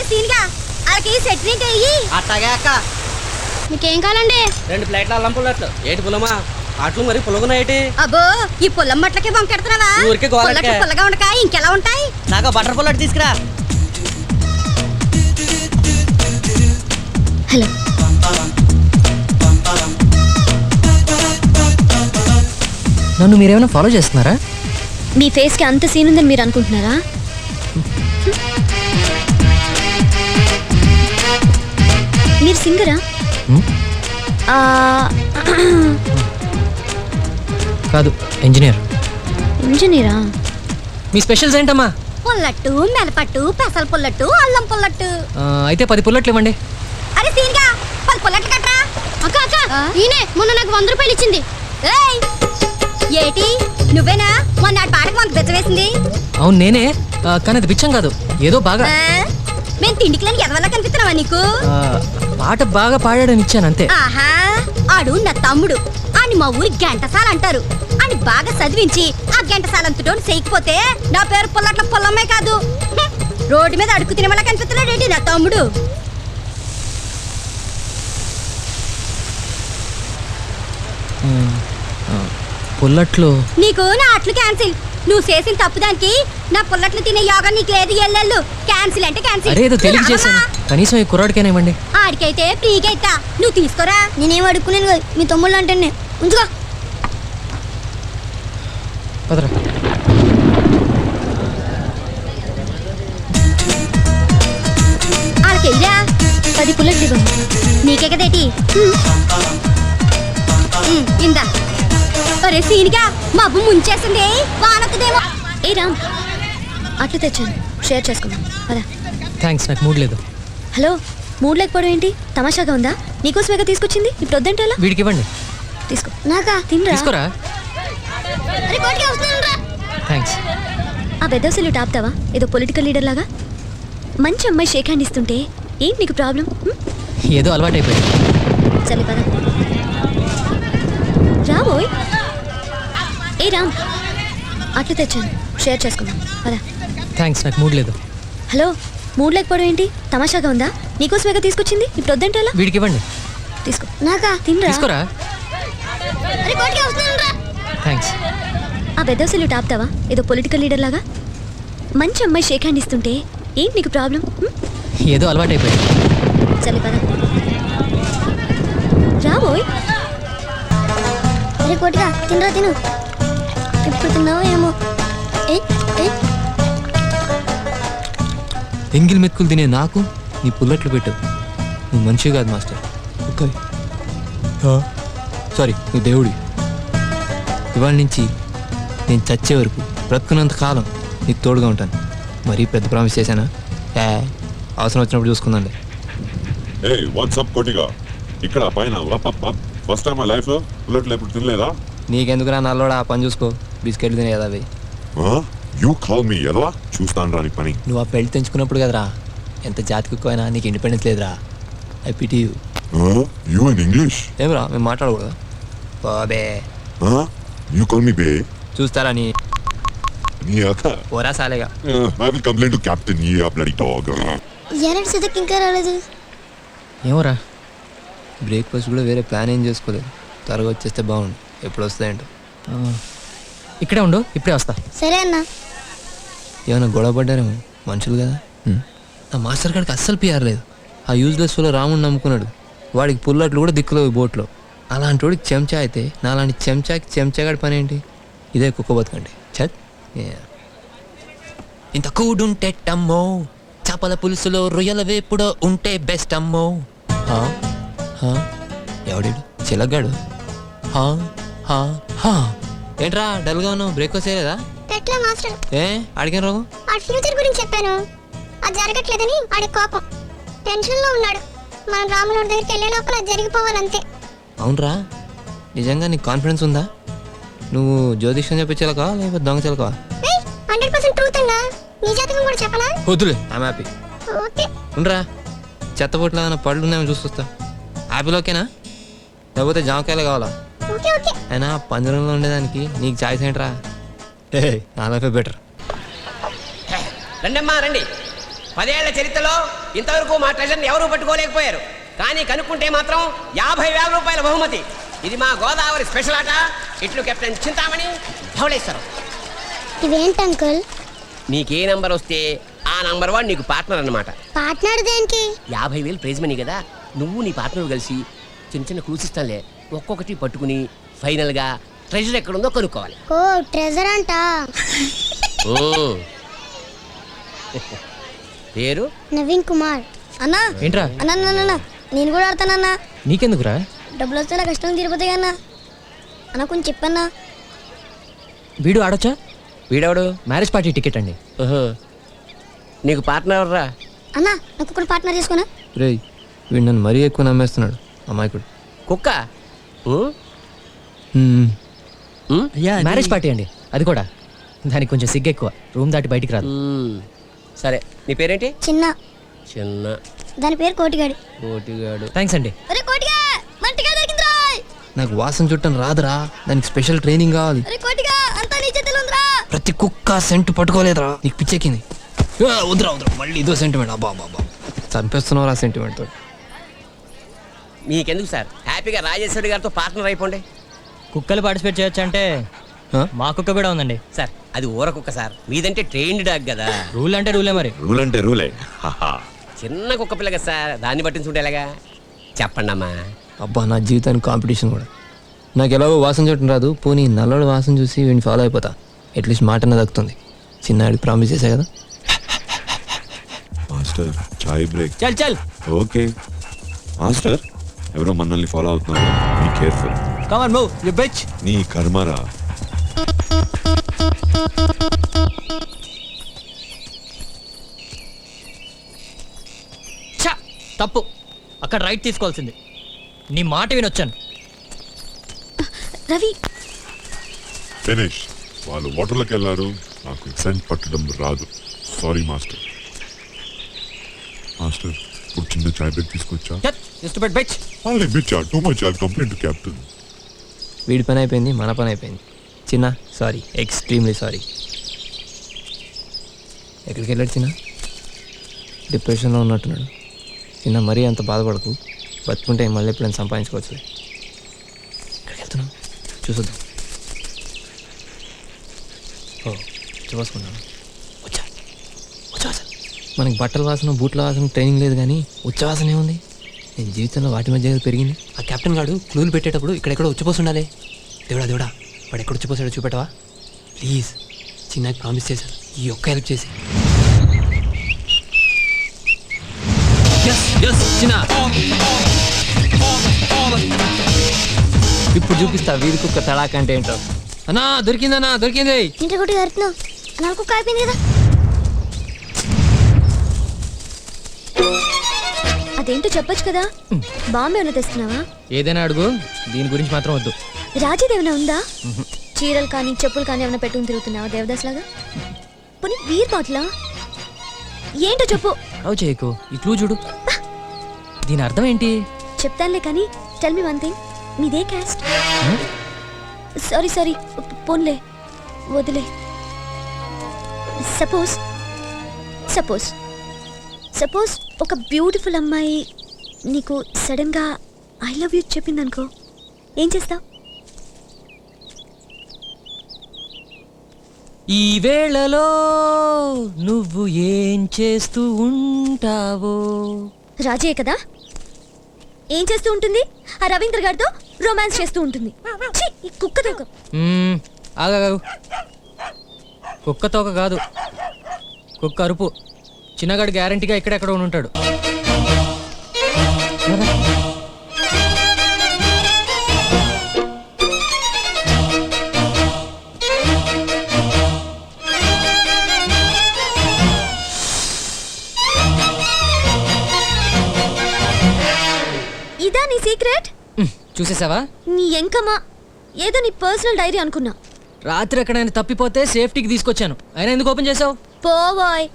సీన్గా వాళ్ళకి సెట్రింగ్ అయ్యి అట్టాగే అక్క. మీకేం కావాలండి? 2 ప్లేట్ల అల్లం పుల్లట్లు. ఏటి పుల్లమా? అట్లు మరి పుల్లగున్నాయేటి? అబ్బో ఈ పుల్లం మట్లకి వంకెడుతున్నావా? ఊరికే గోలకే. పుల్లగా ఉండక ఇంకెలా ఉంటాయి? నాకు బటర్ పుల్లట్ తీసుకురా. హలో, నన్ను మీరేమైనా ఫాలో చేస్తున్నారా? మీ ఫేస్కి అంత సీన్ ఉందని మీరు అనుకుంటున్నారా? మీరు సింగరా? కాదు, ఇంజనీర్. ఇంజనీరా? మీ స్పెషల్స్ ఏంటమ్మా? పుల్లట్టు, మెలపట్టు, పెసల పుల్లట్టు, అల్లం పుల్లట్టు. అయితే 10 పుల్లట్లు ఇవ్వండి. అరే సీన్గా 10 పుల్లట్లు కట్రా. అక్క అక్క, ఈయనే మొన్న నాకు 100 రూపాయలు ఇచ్చింది. ఏయ్ ఏటి నువ్వేనా మొన్న పాటకు మనకు బెచ్చ వేసింది? అవును నేనే, కానీ అది బిచ్చం కాదు, ఏదో బాగా మేము తిండికిలని ఎదవల్లా కనిపిస్తున్నావా నీకు? పాట బాగా పాడాడని ఇచ్చాను అంతే. ఆహా, ఆడు నా తమ్ముడు. అని మా ఊరి గంటసాల అంటారు. అని బాగా చదివించి ఆ గంటసాలంతటో చేయకపోతే నా పేరు పుల్లట్ల పుల్లమ్మే కాదు. రోడ్డు మీద అడుగు తినమలా కనిపిస్తున్నాడు ఏంటి నా తమ్ముడు? పుల్లట్లు నీకు నా అట్లు క్యాన్సిల్. నువ్వు చేసిన తప్పుదానికి నా పుల్లట్లు తినే యోగా నీకు లేదు. ఎల్లెళ్ళు క్యాన్సిల్ అంటే క్యాన్సిల్. అరే ఏదో తెలియజేశాను, కనీసం ఈ కుర్రాడికైనా ఇవ్వండి. ఆడికైతే ఫ్రీగా ఇస్తా, నువ్వు తీసుకోరా. నేనేం అడుక్కునేది మీ తమ్ముళ్ళు అంటే ఉంచుకో. పదరా. వాళ్ళకెయ్యరా 10 పుల్లట్లు ఇవ్వండి. నీకే కదేటి ఇందా. ఒరే సీనిగా మా అబ్బు ముంచేసింది, వానొక్కదేమో. ఏ రామ్, అట్లు తెచ్చాను, షేర్ చేసుకుందాం పదా. థ్యాంక్స్, నాకు మూడ్ లేదు. హలో, మూడ్ లేకపోవడం ఏంటి? తమాషాగా ఉందా? నీకోసమేగా తీసుకొచ్చింది, ఇప్పుడు వద్దంటే ఎలా? వీడికి ఇవ్వండి. తీసుకో. నాకా? తినరా? తీసుకోరా. థ్యాంక్స్. ఆ బెద్దవసలు టాపుతావా ఏదో పొలిటికల్ లీడర్ లాగా? మంచి అమ్మాయి షేక్ హ్యాండ్ ఇస్తుంటే ఏంటి నీకు ప్రాబ్లం? ఏదో అలవాటైపోయింది. చలి పద రాబోయ్. ఏ రామ్, అట్లు తెచ్చాను, షేర్ చేసుకుందాం పదా. థ్యాంక్స్, నాకు మూడ్ లేదు. హలో, మూడ్ లేకపోవడం ఏంటి? తమాషాగా ఉందా? నీకోసమేగా తీసుకొచ్చింది, ఇప్పుడు వద్దంటే ఎలా? వీడికి ఇవ్వండి. తీసుకో. నాకా? తినరా? తీసుకోరా. థ్యాంక్స్. ఆ బెద్దవసలు టాపుతావా ఏదో పొలిటికల్ లీడర్ లాగా? మంచి అమ్మాయి షేక్ హ్యాండ్ ఇస్తుంటే ఏంటి నీకు ప్రాబ్లం? ఏదో అలవాటైపోయింది. చలి పద రాబోయ్. అరే కోటిగా తినరా, తిను. ఎప్పుడు తిన్నావో ఏమో. ఎంగిల్ మెతుకులు తినే నాకు నీ పుల్లట్లు పెట్టు. నువ్వు మనిషి కాదు మాస్టర్, సారీ నువ్వు దేవుడి. ఇవాళ నుంచి నేను చచ్చే వరకు బ్రతుకున్నంత కాలం నీకు తోడుగా ఉంటాను. మరీ పెద్ద ప్రామిస్ చేశానా? అవసరం వచ్చినప్పుడు చూసుకుందండి. ఏయ్ వాట్సాప్ కోటిగా ఇక్కడ పైన ఫస్ట్ టైం లైఫ్ లో బుల్లెట్లు ఎప్పుడు తినలేదా? నీకెందుకు రా నల్లోడా, ఆ పని చూసుకో. బిస్కెట్లు తినేదా అవి? యూ కాల్ మీ ఎలా చూస్తాను రాని పని. నువ్వు ఆ పెళ్లి తెంచుకున్నప్పుడు కదరా ఎంత జాతి కుక్కైనా నీకు ఇండిపెండెన్స్ లేదురా. I pity you. You in English? ఏమరా మేము మాట్లాడకూడదా? బాబే యూ కాల్ మీ బే. చూస్తారా నీ ఓరా సాలేగా. I will complaint to captain you bloody dog. ఎలాంటి సుధక్ ఇంకా రాలేదు? ఏమోరా, బ్రేక్ఫాస్ట్ కూడా వేరే ప్లాన్ ఏం చేసుకోలేదు. త్వరగా వచ్చేస్తే బాగుండు. ఎప్పుడు వస్తాయంట? ఇక్కడే ఉండు, ఇప్పుడే వస్తా. సరే అన్నా. ఏమైనా గొడవ పడ్డారేమో, మనుషులు కదా. నా మాస్టర్ గారికి అస్సలు పిఆర్ లేదు. ఆ యూజ్లెస్ లో రాముడిని నమ్ముకున్నాడు. వాడికి పుల్లట్లు కూడా దిక్కులేవు బోట్లో. అలాంటి వాడికి చెంచా అయితే నాలాంటి చెంచాకి చెంచాగాడి పని ఏంటి? ఇదే కుక్క బతుకండి. చత్ ఇంత కూడుంటే టమ్మో, చేపల పులుసులో రొయ్యల వేపుడో ఉంటే బెస్ట్ అమ్మో. ఎవడు చిలగ్గాడు? ఏంట్రా డల్గా ఉన్నావు? బ్రేక్ఫాస్ట్ చేయలేదా? ఎట్లా మాస్టర్? ఏ అడిగిన రోగం? ఆ ఫ్యూచర్ గురించి చెప్పాను, అది జరగట్లేదని ఆడి కోపం. టెన్షన్ లో ఉన్నాడు. మనం రాముల దగ్గరికి వెళ్ళే లోపల అది జరిగిపోవాలంతే. అవునరా, నిజంగా నీకు కాన్ఫిడెన్స్ ఉందా? నువ్వు జ్యోతిష్యం చెప్పించాలకా లేకపోతే దొంగ చిలకవా? 100% ట్రూత్ అన్నా. నీ జాతకం కూడా చెప్పనా? వద్దులే, ఐమ్ హ్యాపీ. ఓకే. ఉండరా, చెత్తపొట్ల ఏమైనా పళ్ళు ఉన్నాయో చూసొస్తా. యాపిల్ ఓకేనా? లేకపోతే జామకాయలు కావాలా? Okay okay. అయినా పంజరంలో ఉండేదానికి నీకు చాయిస్ ఏంట్రా? నా లైఫే బెటర్. రండి అమ్మా రండి. 10 ఏళ్ల చరిత్రలో ఇంతవరకు మా ట్రెజర్ని ఎవరూ పట్టుకోలేకపోయారు. కానీ కనుక్కుంటే మాత్రం 50,000 రూపాయల బహుమతి. ఇది మా గోదావరి స్పెషల్ ఆట. ఇట్లు కెప్టెన్ చింతామణి, ధవళేశ్వరం. ఇవేంటి అంకుల్? నీకే నంబర్ వస్తే ఆ నంబర్ వాడు నీకు పార్ట్నర్ అన్నమాట. పార్ట్నర్ దేనికి? 50,000 ప్రైజ్ మనీ కదా. నువ్వు నీ పార్ట్నర్ కలిసి చిన్న చిన్న క్లూస్ ఇస్తానులే, ఒక్కొక్కటి పట్టుకుని ఫైనల్గా ట్రెజర్ ఎక్కడుందో కనుక్కోవాలి. ఓ ట్రెజర్ అంట. పేరు నవీన్ కుమార్. అన్నా ఏంట్రా అన్న నేను కూడా ఆడతానన్నా. నీకెందుకురా? డబ్బులు వస్తే నా కష్టం తీరిపోతాయి అన్నా. అన్న కొంచెం చెప్పన్నా. వీడు ఆడొచ్చా? వీడెవడు? మ్యారేజ్ పార్టీ టికెట్ అండి. నీకు పార్ట్నర్ ఎవర్రా? అన్నా నాకు కూడా పార్ట్నర్ చేసుకున్నా. రేయ్ వీడు నన్ను మరీ ఎక్కువ నమ్మేస్తున్నాడు అమాయకుడు. కుక్క. మ్యారేజ్ పార్టీ అండి, అది కూడా. దానికి కొంచెం సిగ్గు ఎక్కువ, రూమ్ దాటి బయటికి రాదు. సరే నీ పేరేంటి? చిన్న. చిన్న. దాని పేరు కోటిగాడి. కోటిగాడు. థ్యాంక్స్ అండి. అరే కోటిగా మంటిగా దొరికిందిరా. నాకు వాసన చుట్టం రాదురా, దానికి స్పెషల్ ట్రైనింగ్ కావాలి. అరే కోటిగా అంతా నీ చేతిలో ఉందిరా. ప్రతి కుక్క సెంటు పట్టుకోలేదురా, నీకు పిచ్చెక్కింది. వద్దురా మళ్ళీ ఇదో సెంటిమెంట్. అబ్బా చంపేస్తున్నావు ఆ సెంటిమెంట్తో. మీకెందుకు సార్, హ్యాపీగా రాజేశ్వరి గారితో పార్ట్నర్ అయిపోండి. కుక్కలు పార్టిసిపేట్ చేయొచ్చు అంటే మా కుక్క కూడా ఉందండి. సార్ అది ఊర కుక్క సార్, మీదంటే ట్రైన్డ్ డాగ్ కదా. రూల్ అంటే రూలే మరి. రూల్ అంటే రూలే. చిన్న కుక్క పిల్ల కదా సార్, దాన్ని పట్టించుకుంటే ఎలాగా? చెప్పండి అమ్మా. అబ్బా నా జీవితానికి కాంపిటీషన్ కూడా. నాకు ఎలాగో వాసన చూడటం రాదు, పోనీ నల్లడు వాసన చూసి వీడిని ఫాలో అయిపోతా. అట్లీస్ట్ మాటన దక్కుతుంది. చిన్నాడికి ప్రామిస్ చేశా కదా. Master chai break. చల్ చల్. ఓకే మాస్టర్, ఎవరో మనల్ని ఫాలో అవుతున్నారు, be careful. Come on move you bitch. నీ కర్మరా. ఛ, తప్పు. అక్కడ రైట్ తీసుకోవాల్సింది. నీ మాట వినొచ్చాను. రవి ఫినిష్. వాళ్ళు వాటర్లోకి వెళ్ళారు, నాకు సెంట్ పట్టడం రాదు. Sorry master. మాస్టర్ ఇప్పుడు చిన్న చాయ్ బ్రేక్ తీసుకొచ్చా. Just bet bitch. వాళ్ళే బిచ్చా too much. I complaint to captain. వీడి పని అయిపోయింది, మన పని అయిపోయింది. చిన్న సారీ, ఎక్స్ట్రీమ్లీ సారీ. ఎక్కడికి వెళ్ళాడు చిన్న? డిప్రెషన్లో ఉన్నట్టున్నాడు. చిన్న మరీ అంత బాధపడకు, బతుకుంటే మళ్ళీ ఎప్పుడైనా సంపాదించుకోవచ్చు. ఎక్కడికి వెళ్తున్నావు చూసొద్దాం. ఓ చూసుకున్నాను. వచ్చా వచ్చావాసన. మనకి బట్టల వాసన బూట్ల వాసన ట్రైనింగ్ లేదు, కానీ ఉచ్చవాసన ఏముంది? నేను జీవితంలో వాటి మధ్య పెరిగింది. ఆ కెప్టెన్ గాడు క్లూలు పెట్టేటప్పుడు ఇక్కడెక్కడో ఉచ్చిపోసి ఉండాలి. దేవుడా వాడు ఎక్కడ ఉచ్చిపోసాడో చూపెట్టవా ప్లీజ్? చిన్నకి ప్రామిస్ చేశాను, ఈ ఒక్క హెల్ప్ చేసి. చిన్న ఇప్పుడు చూపిస్తా వీధి కుక్క తడాక అంటే ఏంటో. అన్నా దొరికిందన్నా, దొరికింది. ఇంటి కొట్టి కడుతున్నావు. నాకు కుక్క అయిపోయింది కదా. అదేంటో చెప్పొచ్చు కదా. బాంబే ఏమైనా తెస్తున్నావా? ఏదైనా అడుగు, దీని గురించి మాత్రం వద్దు. రాజీది ఏమైనా ఉందా? చీరలు కానీ చెప్పులు కానీ ఏమైనా పెట్టుకుని తిరుగుతున్నావా దేవదాస్ లాగా? పోనీ బీర్ బాటిలా? ఏంటో చెప్పు. అవు చేయకు, ఈ క్లూ చూడు. దీని అర్థం ఏంటి? చెప్తానులే కానీ టెల్ మీ వన్ థింగ్. మీదే క్యాస్ట్? సారీ పోన్లే వదిలే. సపోజ్ సపోజ్ సపోజ్ ఒక బ్యూటిఫుల్ అమ్మాయి నీకు సడన్గా ఐ లవ్ యూ చెప్పిందనుకో, ఏం చేస్తావు? ఈ వేళలో నువ్వు ఏం చేస్తూ ఉంటావో. రాజే కదా ఏం చేస్తూ ఉంటుంది? ఆ రవీంద్ర గారితో రొమాన్స్ చేస్తూ ఉంటుంది. ఛీ, ఈ కుక్క తోక. ఆగాగు. కుక్క తోక కాదు, కుక్క అరుపు. చిన్నగాడు గ్యారంటీగా ఇక్కడెక్కడ ఉంటాడు. ఇదా నీ సీక్రెట్? చూసేసావా? నీ ఎంకమ్మా, ఏదో నీ పర్సనల్ డైరీ అనుకున్నా. రాత్రి ఎక్కడైనా తప్పిపోతే సేఫ్టీకి తీసుకొచ్చాను, అయినా ఎందుకు ఓపెన్ చేసావు? పోవాయ్,